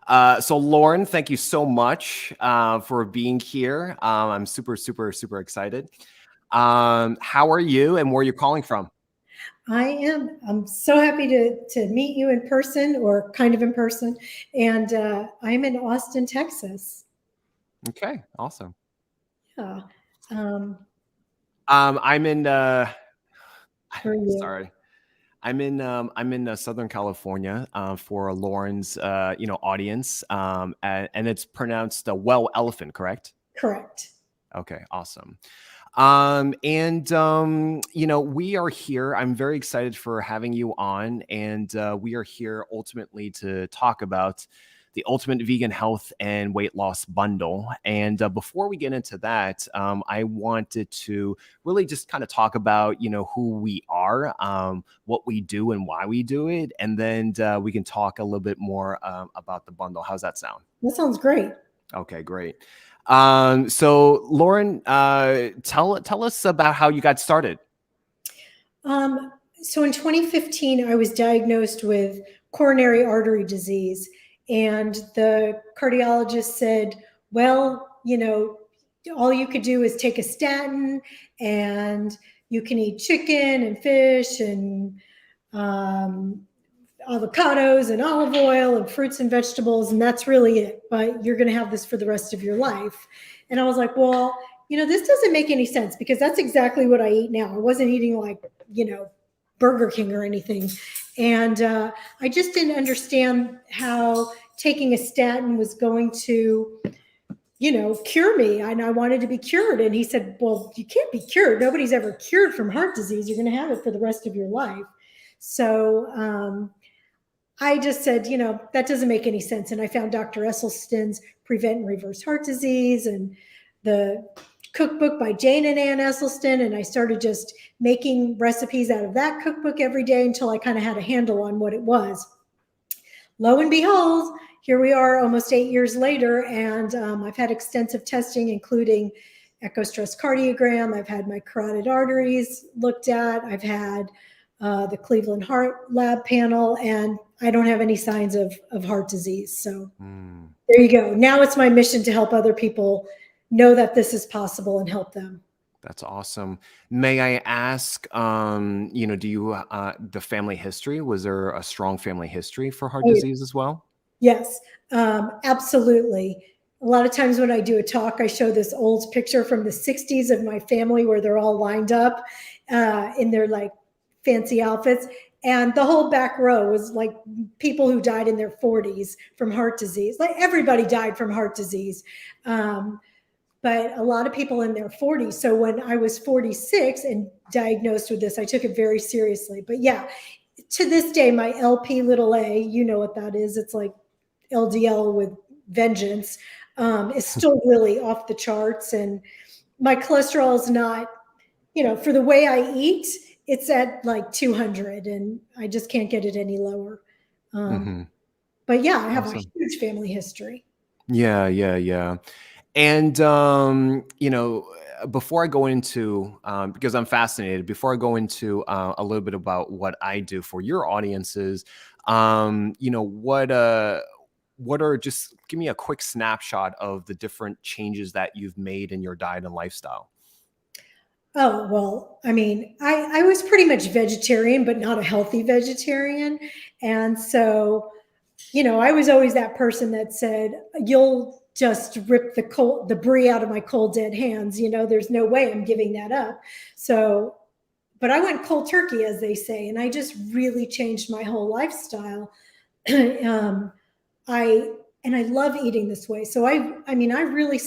So Lauren, thank you so much for being here. I'm super, super, super excited. How are you and where are you calling from? I'm so happy to meet you in person or kind of in person. And I'm in Austin, Texas. Okay, awesome. Yeah. Um, I'm in where are you? sorry. I'm in Southern California for Lauren's audience. And it's pronounced well elephant, correct? Correct. Okay, awesome. We are here. I'm very excited for having you on, and we are here ultimately to talk about the Ultimate Vegan Health and Weight Loss Bundle. And before we get into that, I wanted to really just kind of talk about, who we are, what we do, and why we do it, and then we can talk a little bit more about the bundle. How's that sound? That sounds great. Okay, great. So Lauren, tell us about how you got started. So in 2015, I was diagnosed with coronary artery disease, and the cardiologist said, well, all you could do is take a statin, and you can eat chicken and fish and um, avocados and olive oil and fruits and vegetables, and that's really it. But you're going to have this for the rest of your life. And I was like, well, this doesn't make any sense because that's exactly what I eat now. I wasn't eating like, Burger King or anything. And I just didn't understand how taking a statin was going to, cure me. And I wanted to be cured. And he said, well, you can't be cured. Nobody's ever cured from heart disease. You're going to have it for the rest of your life. So I just said, that doesn't make any sense. And I found Dr. Esselstyn's Prevent and Reverse Heart Disease and the cookbook by Jane and Ann Esselstyn. And I started just making recipes out of that cookbook every day until I kind of had a handle on what it was. Lo and behold, here we are almost 8 years later. And I've had extensive testing, including echo stress cardiogram. I've had my carotid arteries looked at. I've had the Cleveland Heart Lab panel, and I don't have any signs of heart disease. So there you go. Now it's my mission to help other people know that this is possible and help them. That's awesome. May I ask, do you, the family history, was there a strong family history for heart disease as well? Yes, absolutely. A lot of times when I do a talk, I show this old picture from the 60s of my family where they're all lined up in their like fancy outfits. And the whole back row was like people who died in their 40s from heart disease. Like everybody died from heart disease. But a lot of people in their 40s. So when I was 46 and diagnosed with this, I took it very seriously. But yeah, to this day, my LP little a, you know what that is. It's like LDL with vengeance, is still really off the charts. And my cholesterol is not, for the way I eat, it's at like 200 and I just can't get it any lower. But yeah, I have a huge family history. Yeah. And, before I go into, because I'm fascinated, before I go into a little bit about what I do for your audiences, what are, just give me a quick snapshot of the different changes that you've made in your diet and lifestyle. Oh, well, I mean, I was pretty much vegetarian, but not a healthy vegetarian. And so, I was always that person that said, you'll just rip the brie out of my cold dead hands. There's no way I'm giving that up. So, but I went cold turkey, as they say, and I just really changed my whole lifestyle. I love eating this way. So I really,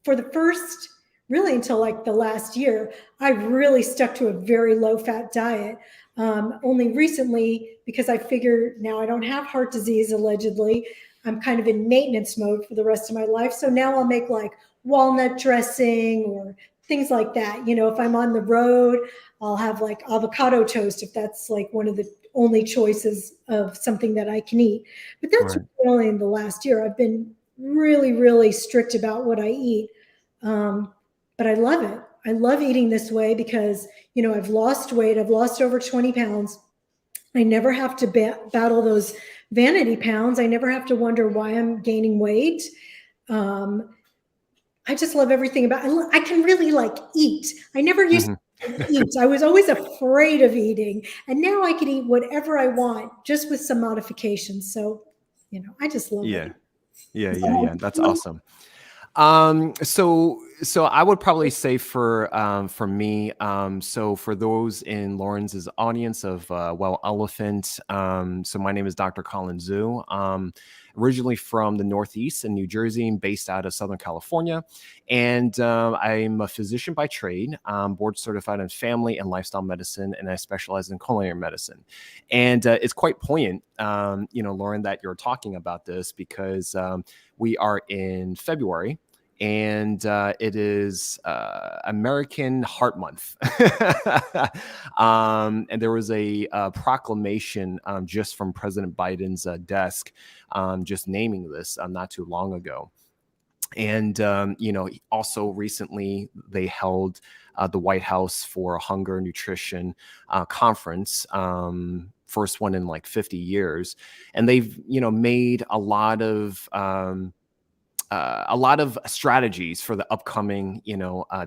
for the first, really until like the last year, I really stuck to a very low fat diet. Only recently, because I figure now I don't have heart disease, allegedly, I'm kind of in maintenance mode for the rest of my life. So now I'll make like walnut dressing or things like that. If I'm on the road, I'll have like avocado toast if that's like one of the only choices of something that I can eat. But that's only in the last year. I've been really, really strict about what I eat. But I love it. I love eating this way because, I've lost weight. I've lost over 20 pounds. I never have to battle those vanity pounds. I never have to wonder why I'm gaining weight. Um, I just love everything about it. I can really like eat. I never used to eat. I was always afraid of eating. And now I can eat whatever I want just with some modifications. So, I just love Yeah. it. Yeah. That's awesome. So I would probably say for me, so for those in Lawrence's audience of Well Elephant, so my name is Dr. Colin Zhu. Originally from the Northeast in New Jersey and based out of Southern California. And I'm a physician by trade, board certified in family and lifestyle medicine, and I specialize in culinary medicine. And it's quite poignant, Lauren, that you're talking about this because we are in February and it is American Heart Month. And there was a proclamation just from President Biden's desk, just naming this not too long ago. And, also recently they held the White House for a hunger and nutrition conference. First one in like 50 years. And they've, made a lot of strategies for the upcoming,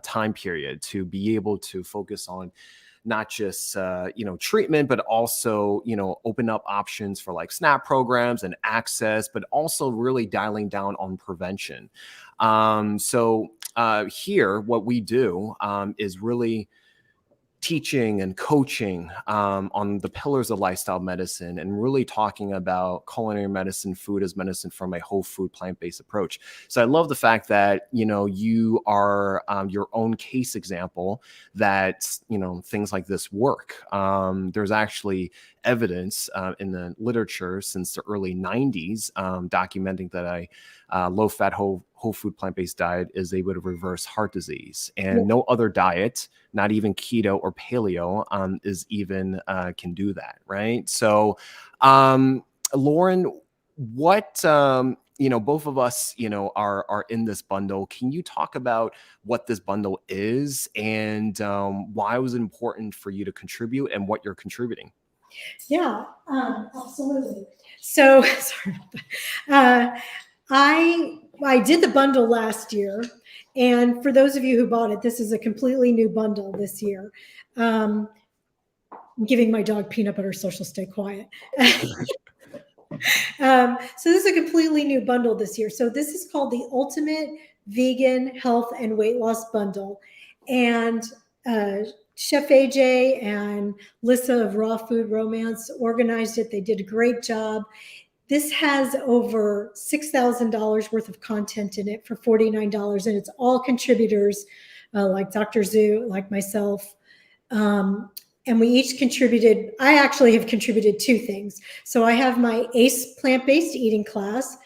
time period to be able to focus on not just treatment, but also open up options for like SNAP programs and access, but also really dialing down on prevention. Here, what we do is really teaching and coaching on the pillars of lifestyle medicine and really talking about culinary medicine, food as medicine from a whole food plant-based approach. So I love the fact that, you are your own case example that, things like this work. There's actually evidence in the literature since the early 90s documenting that a low-fat, whole food plant-based diet is able to reverse heart disease. And no other diet, not even keto or paleo, is even can do that, right? So, Lauren, what both of us, are in this bundle. Can you talk about what this bundle is and why was it important for you to contribute and what you're contributing? Yeah, absolutely. So sorry about that. I did the bundle last year, and for those of you who bought it, this is a completely new bundle this year. I'm giving my dog peanut butter, so she'll stay quiet. So this is a completely new bundle this year. So this is called the Ultimate Vegan Health and Weight Loss Bundle, and Chef AJ and Lissa of Raw Food Romance organized it. They did a great job. This has over $6,000 worth of content in it for $49, and it's all contributors like Dr. Zhu, like myself. And we each contributed. I actually have contributed two things. So I have my ACE plant-based eating class.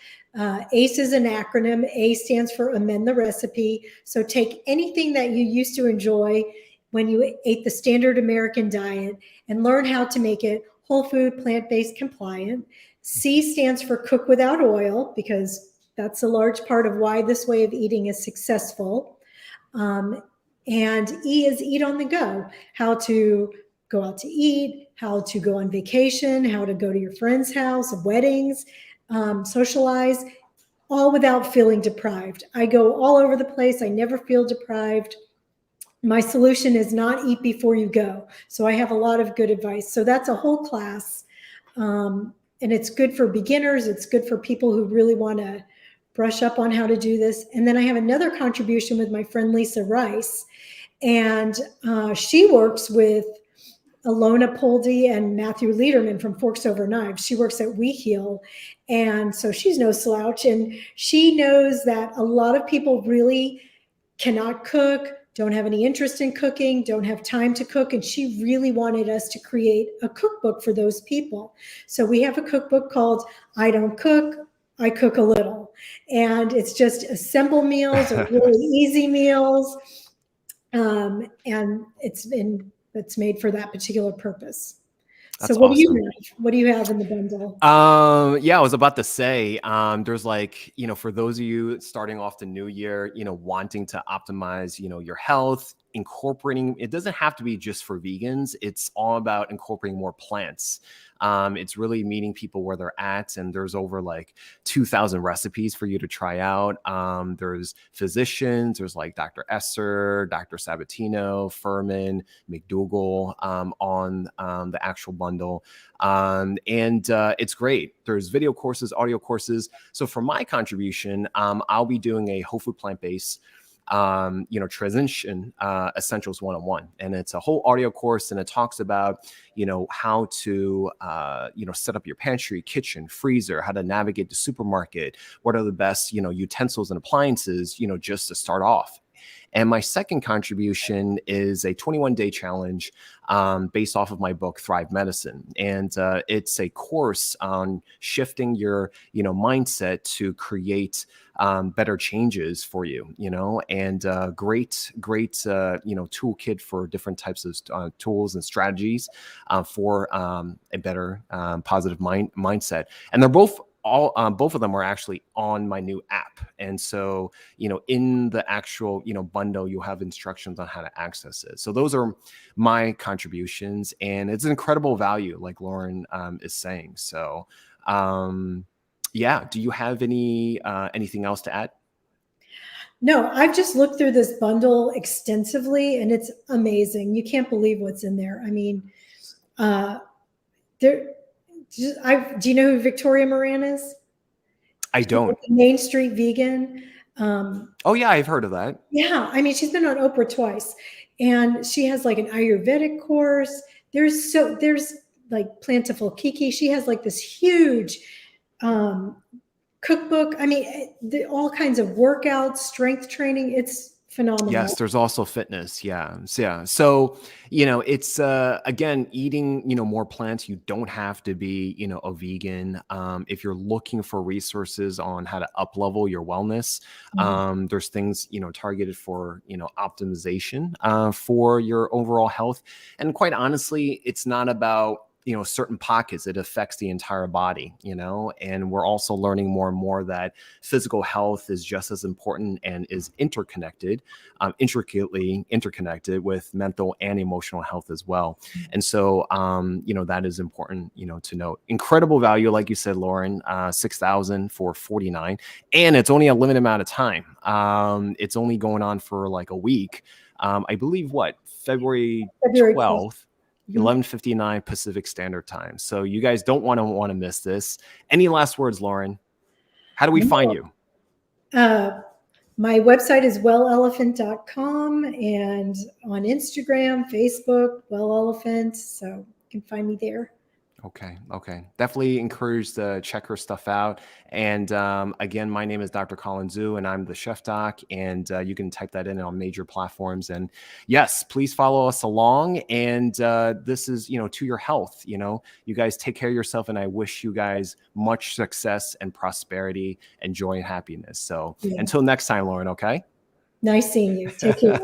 ACE is an acronym. A stands for amend the recipe. So take anything that you used to enjoy when you ate the standard American diet and learn how to make it whole food, plant-based compliant. C stands for cook without oil, because that's a large part of why this way of eating is successful. And E is eat on the go, how to go out to eat, how to go on vacation, how to go to your friend's house, weddings, socialize, all without feeling deprived. I go all over the place. I never feel deprived. My solution is not eat before you go. So I have a lot of good advice. So that's a whole class. And it's good for beginners. It's good for people who really want to brush up on how to do this. And then I have another contribution with my friend Lisa Rice. And she works with Alona Poldy and Matthew Lederman from Forks Over Knives. She works at We Heal. And so she's no slouch. And she knows that a lot of people really cannot cook, don't have any interest in cooking, don't have time to cook. And she really wanted us to create a cookbook for those people. So we have a cookbook called I Don't Cook, I Cook a Little. And it's just assemble meals or really easy meals. And it's made for that particular purpose. That's So what awesome. do you have? What do you have in the bundle? Yeah, I was about to say, there's like, for those of you starting off the new year, wanting to optimize, your health, incorporating, it doesn't have to be just for vegans. It's all about incorporating more plants It's really meeting people where they're at, and there's over like 2,000 recipes for you to try out. There's physicians, there's like Dr. Esser, Dr. Sabatino, Furman, McDougall on the actual bundle. And it's great. There's video courses, audio courses. So for my contribution, I'll be doing a whole food plant-based transition essentials 101, and it's a whole audio course, and it talks about how to set up your pantry, kitchen, freezer, how to navigate the supermarket, what are the best utensils and appliances just to start off. And my second contribution is a 21-day challenge based off of my book, Thrive Medicine. And it's a course on shifting your, mindset to create better changes for you, and great, toolkit for different types of tools and strategies for a better positive mindset. And they're both of them are actually on my new app. And so, in the actual, bundle, you'll have instructions on how to access it. So those are my contributions, and it's an incredible value, like Lauren is saying. So, yeah. Do you have anything else to add? No, I've just looked through this bundle extensively, and it's amazing. You can't believe what's in there. I mean, do you know who Victoria Moran is? I don't. Main Street Vegan. Oh yeah, I've heard of that. Yeah, I mean, she's been on Oprah twice, and she has like an Ayurvedic course. There's like Plentiful Kiki. She has like this huge cookbook. I mean, all kinds of workouts, strength training. It's phenomenal. Yes, there's also fitness. Yeah. So, it's again, eating, more plants. You don't have to be, a vegan. If you're looking for resources on how to up level your wellness, there's things, targeted for, optimization for your overall health. And quite honestly, it's not about certain pockets. It affects the entire body, and we're also learning more and more that physical health is just as important and is interconnected, intricately interconnected with mental and emotional health as well. And so, that is important, to note. Incredible value, like you said, Lauren, 6,000 for 49, and it's only a limited amount of time. It's only going on for like a week. I believe February 12th. 11:59 Pacific Standard Time. So you guys don't want to miss this. Any last words, Lauren? How do we find you? My website is wellelephant.com, and on Instagram, Facebook, Well Elephant. So you can find me there. Okay. Definitely encourage to check her stuff out. And again, my name is Dr. Colin Zhu, and I'm the Chef Doc. And you can type that in on major platforms. And yes, please follow us along. And this is, to your health. You guys take care of yourself, and I wish you guys much success and prosperity and joy and happiness. So until next time, Lauren. Okay. Nice seeing you. Take care.